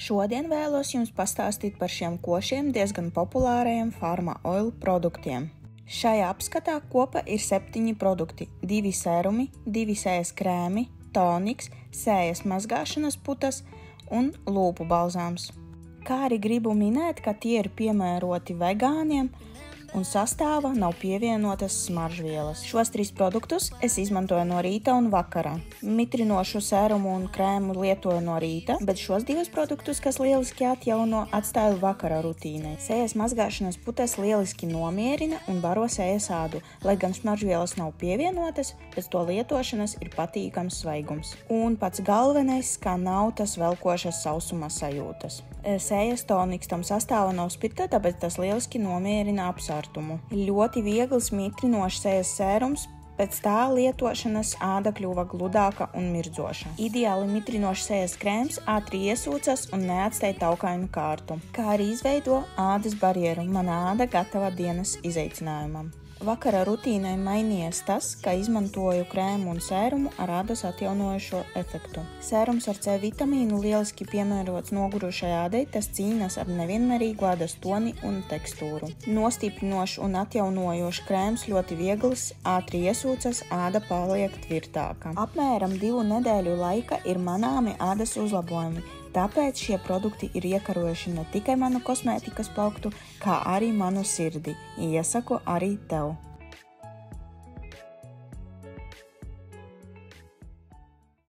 Šodien vēlos jums pastāstīt par šiem košiem diezgan populārajiem Pharma Oil produktiem. Šajā apskatā kopā ir 7 produkti – 2 serumi, 2 sējas krēmi, toniks, sējas mazgāšanas putas un lūpu balzāms. Kā arī gribu minēt, ka tie ir piemēroti vegāniem un sastāvā nav pievienotas smaržvielas. Šos 3 produktus es izmantoju no rīta un vakarā. Mitrinošu serumu un krēmu lietoju no rīta, bet šos 2 produktus, kas lieliski atjauno, atstāju vakara rutīnai. Sējas mazgāšanas putas lieliski nomierina un baro sējas ādu, lai gan smaržvielas nav pievienotas, pēc to lietošanas ir patīkams svaigums. Un pats galvenais, ka nav tas velkošas sausuma sajūtas. Sējas toniks tam sastāvā nav spirta, tāpēc tas lieliski nomierina apsārtumu. Ļoti viegls mitrinošs sējas sērums, pēc tā lietošanas āda kļuva gludāka un mirdzoša. Ideāli mitrinošs sējas krēms ātri iesūcas un neatstāj taukainu kārtu, kā arī izveido ādas barjeru. Mana āda gatava dienas izaicinājumam. Vakara rutīnai mainījies tas, ka izmantoju krēmu un sērumu ar ādas atjaunojošo efektu. Sērums ar C vitamīnu lieliski piemērots nogurušai ādai, tas cīnās ar nevienmērīgu ādas toni un tekstūru. Nostiprinošs un atjaunojošs krēms ļoti viegls, ātri iesūcas, āda paliek tvirtāka. Apmēram 2 nedēļu laika ir manāmi ādas uzlabojumi. Tāpēc šie produkti ir iekarojuši ne tikai manu kosmētikas plauktu, kā arī manu sirdi. Iesaku arī tev.